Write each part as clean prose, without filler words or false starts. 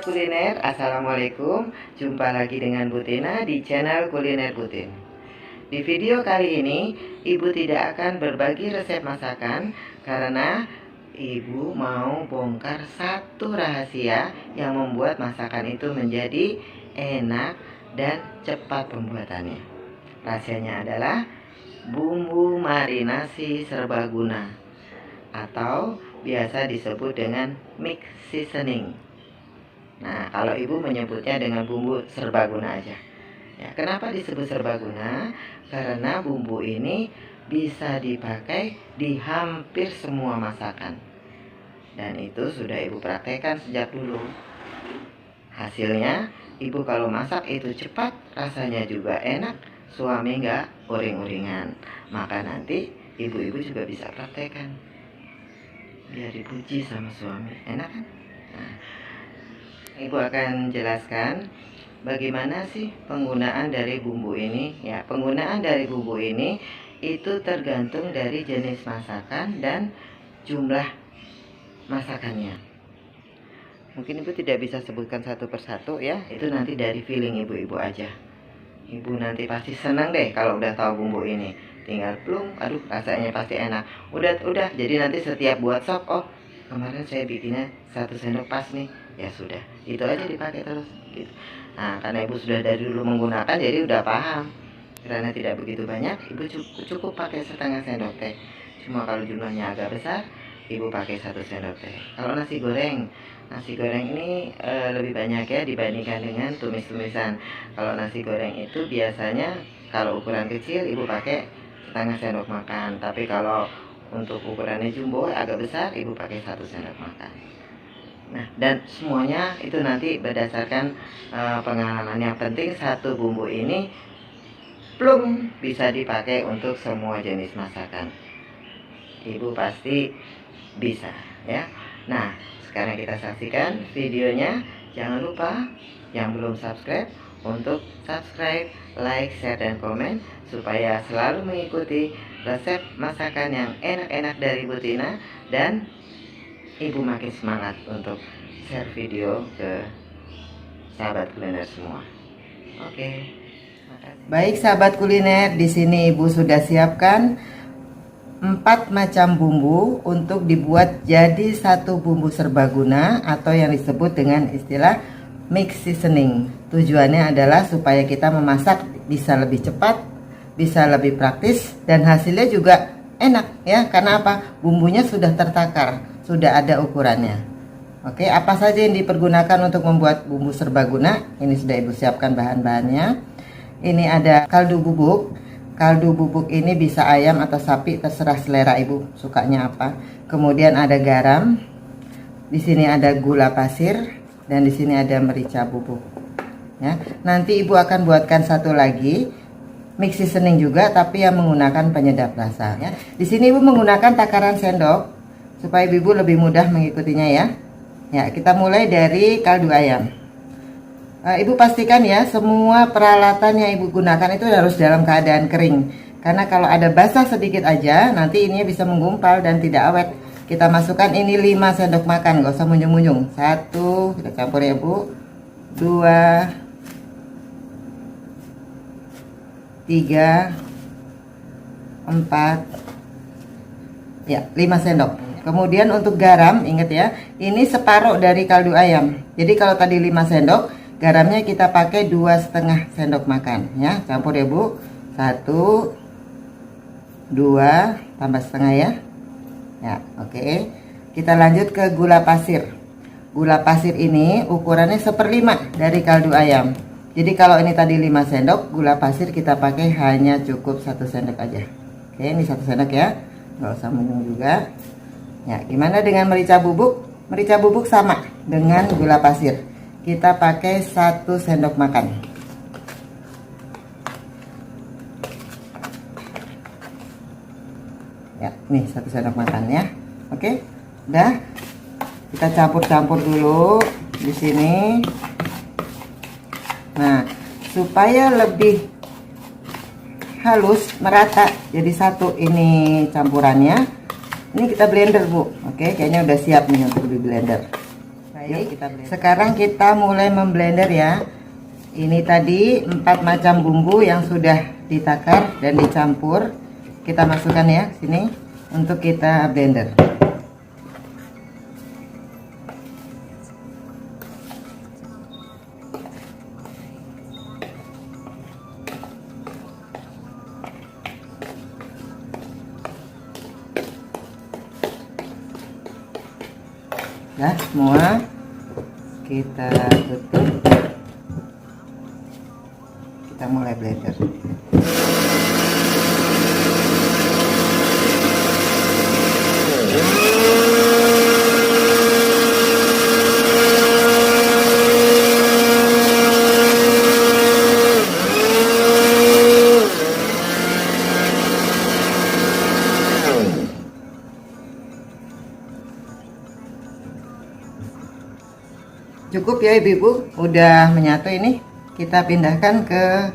sahabat kuliner, assalamualaikum. Jumpa lagi dengan Bu Tina di channel Kuliner Bu Tin. Di video kali ini, Ibu tidak akan berbagi resep masakan karena Ibu mau bongkar satu rahasia yang membuat masakan itu menjadi enak dan cepat pembuatannya. Rahasianya adalah bumbu marinasi serbaguna atau biasa disebut dengan mix seasoning. Nah, kalau ibu menyebutnya dengan bumbu serbaguna aja. Ya, kenapa disebut serbaguna? Karena bumbu ini bisa dipakai di hampir semua masakan. Dan itu sudah ibu praktekkan sejak dulu. Hasilnya, ibu kalau masak itu cepat, rasanya juga enak, suami nggak uring-uringan. Maka nanti ibu-ibu juga bisa praktekkan. Biar dipuji sama suami, enak kan? Nah, ibu akan jelaskan bagaimana sih penggunaan dari bumbu ini. Ya, penggunaan dari bumbu ini itu tergantung dari jenis masakan dan jumlah masakannya. Mungkin ibu tidak bisa sebutkan satu persatu ya, itu nanti dari feeling ibu-ibu aja. Ibu nanti pasti senang deh kalau udah tahu bumbu ini. Tinggal plung, aduh rasanya pasti enak. Udah, jadi nanti setiap buat sop, oh kemarin saya bikinnya 1 sendok pas nih. Ya sudah, itu aja dipakai terus gitu. Nah, karena ibu sudah dari dulu menggunakan, jadi udah paham. Karena tidak begitu banyak, ibu cukup pakai setengah sendok teh. Cuma kalau jumlahnya agak besar, ibu pakai 1 sendok teh. Kalau nasi goreng ini lebih banyak ya dibandingkan dengan tumis-tumisan. Kalau nasi goreng itu biasanya kalau ukuran kecil ibu pakai setengah sendok makan. Tapi kalau untuk ukurannya jumbo agak besar, ibu pakai 1 sendok makan. Nah, dan semuanya itu nanti berdasarkan pengalaman. Yang penting satu bumbu ini plum bisa dipakai untuk semua jenis masakan. Ibu pasti bisa ya. Nah, sekarang kita saksikan videonya. Jangan lupa yang belum subscribe untuk subscribe, like, share, dan komen supaya selalu mengikuti resep masakan yang enak-enak dari Bu Tina dan ibu makin semangat untuk share video ke sahabat kuliner semua. Oke. Baik sahabat kuliner, di sini ibu sudah siapkan 4 macam bumbu untuk dibuat jadi satu bumbu serbaguna atau yang disebut dengan istilah mix seasoning. Tujuannya adalah supaya kita memasak bisa lebih cepat, bisa lebih praktis, dan hasilnya juga enak ya. Karena apa? Bumbunya sudah tertakar, sudah ada ukurannya. Oke, apa saja yang dipergunakan untuk membuat bumbu serbaguna? Ini sudah ibu siapkan bahan-bahannya. Ini ada kaldu bubuk. Kaldu bubuk ini bisa ayam atau sapi, terserah selera ibu sukanya apa. Kemudian ada garam. Di sini ada gula pasir dan di sini ada merica bubuk. Ya, nanti ibu akan buatkan satu lagi mix seasoning juga, tapi yang menggunakan penyedap rasa. Ya, di sini ibu menggunakan takaran sendok supaya ibu lebih mudah mengikutinya ya. Ya, kita mulai dari kaldu ayam. Ibu pastikan ya semua peralatan yang ibu gunakan itu harus dalam keadaan kering. Karena kalau ada basah sedikit aja nanti ini bisa menggumpal dan tidak awet. Kita masukkan ini 5 sendok makan, gak usah munyung-munyung. 1, kita campur ya bu. 2, 3, 4, ya 5 sendok. Kemudian untuk garam, ingat ya, ini separuh dari kaldu ayam. Jadi kalau tadi 5 sendok, garamnya kita pakai 2,5 sendok makan ya. Campur ya bu. 1, 2, tambah setengah ya. Ya, oke. Kita lanjut ke gula pasir. Gula pasir ini ukurannya 1/5 dari kaldu ayam. Jadi kalau ini tadi 5 sendok, gula pasir kita pakai hanya cukup 1 sendok aja. Oke, ini 1 sendok ya. Nggak usah minum juga. Ya, gimana dengan merica bubuk? Merica bubuk sama dengan gula pasir. Kita pakai 1 sendok makan. Ya, nih 1 sendok makan ya. Oke, udah. Kita campur-campur dulu di sini. Nah, supaya lebih halus merata jadi satu ini campurannya. Ini kita blender bu. Oke, kayaknya udah siap nih untuk di blender. Baik, sekarang kita mulai memblender ya. Ini tadi 4 macam bumbu yang sudah ditakar dan dicampur. Kita masukkan ya sini untuk kita blender. Nah, semua kita tutup, kita mulai blender. Cukup ya ibu-ibu, udah menyatu ini. Kita pindahkan ke.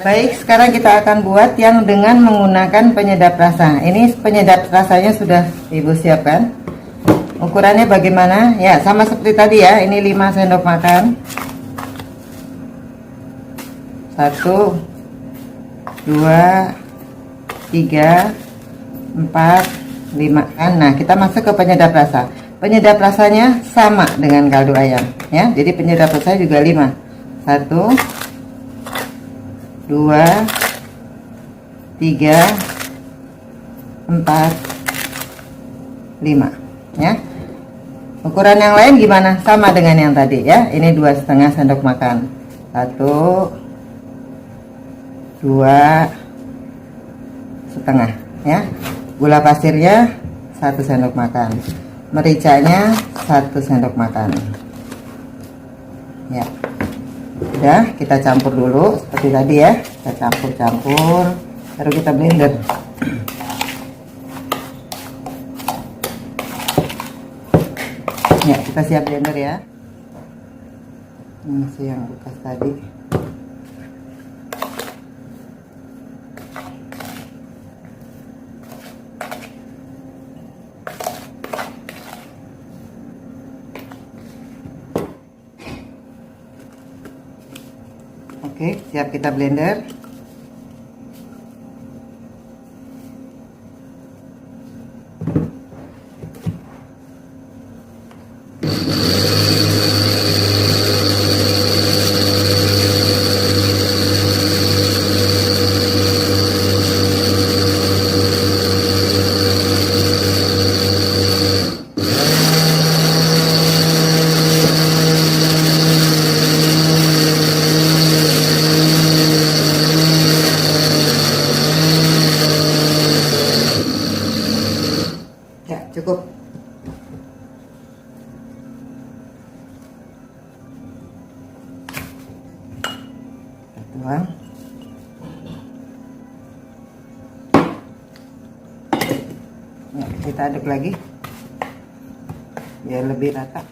Baik, sekarang kita akan buat yang dengan menggunakan penyedap rasa. Ini penyedap rasanya sudah ibu siapkan. Ukurannya bagaimana? Ya, sama seperti tadi ya. Ini 5 sendok makan. 1 2 3 4 5. Nah, kita masuk ke penyedap rasa. Penyedap rasanya sama dengan kaldu ayam ya. Jadi penyedap rasanya juga 5. 1 2 3 4 5 ya. Ukuran yang lain gimana? Sama dengan yang tadi ya. Ini 2,5 sendok makan. 1 2 setengah ya. Gula pasirnya 1 sendok makan. Mericanya 1 sendok makan ya. Udah, kita campur dulu seperti tadi ya. Kita campur-campur baru kita blender. Ya, kita siap blender ya. Ini masih yang bekas tadi. Oke, siap kita blender. Cukup. Tuang. Ya, kita aduk lagi biar lebih rata.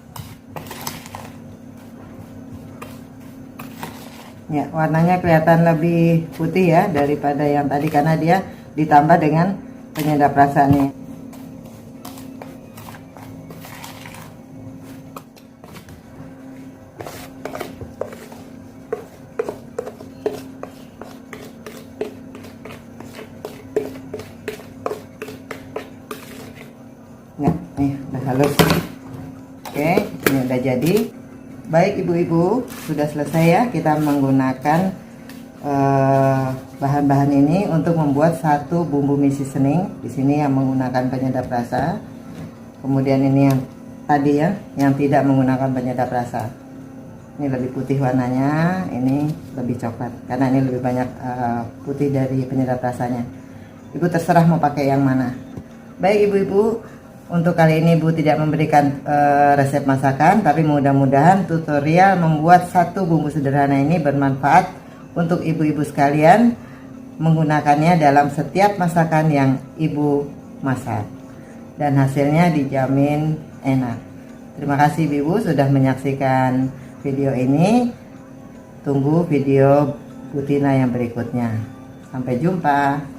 Ya, warnanya kelihatan lebih putih ya daripada yang tadi karena dia ditambah dengan penyedap rasanya. Nah, nih udah halus. Oke, ini udah jadi. Baik ibu-ibu, sudah selesai ya. Kita menggunakan bahan-bahan ini untuk membuat satu bumbu mie seasoning. Di sini yang menggunakan penyedap rasa. Kemudian ini yang tadi ya, yang tidak menggunakan penyedap rasa. Ini lebih putih warnanya, ini lebih coklat karena ini lebih banyak putih dari penyedap rasanya. Ibu terserah mau pakai yang mana. Baik ibu-ibu, untuk kali ini Ibu tidak memberikan resep masakan, tapi mudah-mudahan tutorial membuat satu bumbu sederhana ini bermanfaat untuk ibu-ibu sekalian menggunakannya dalam setiap masakan yang Ibu masak. Dan hasilnya dijamin enak. Terima kasih Ibu sudah menyaksikan video ini. Tunggu video Bu Tina yang berikutnya. Sampai jumpa.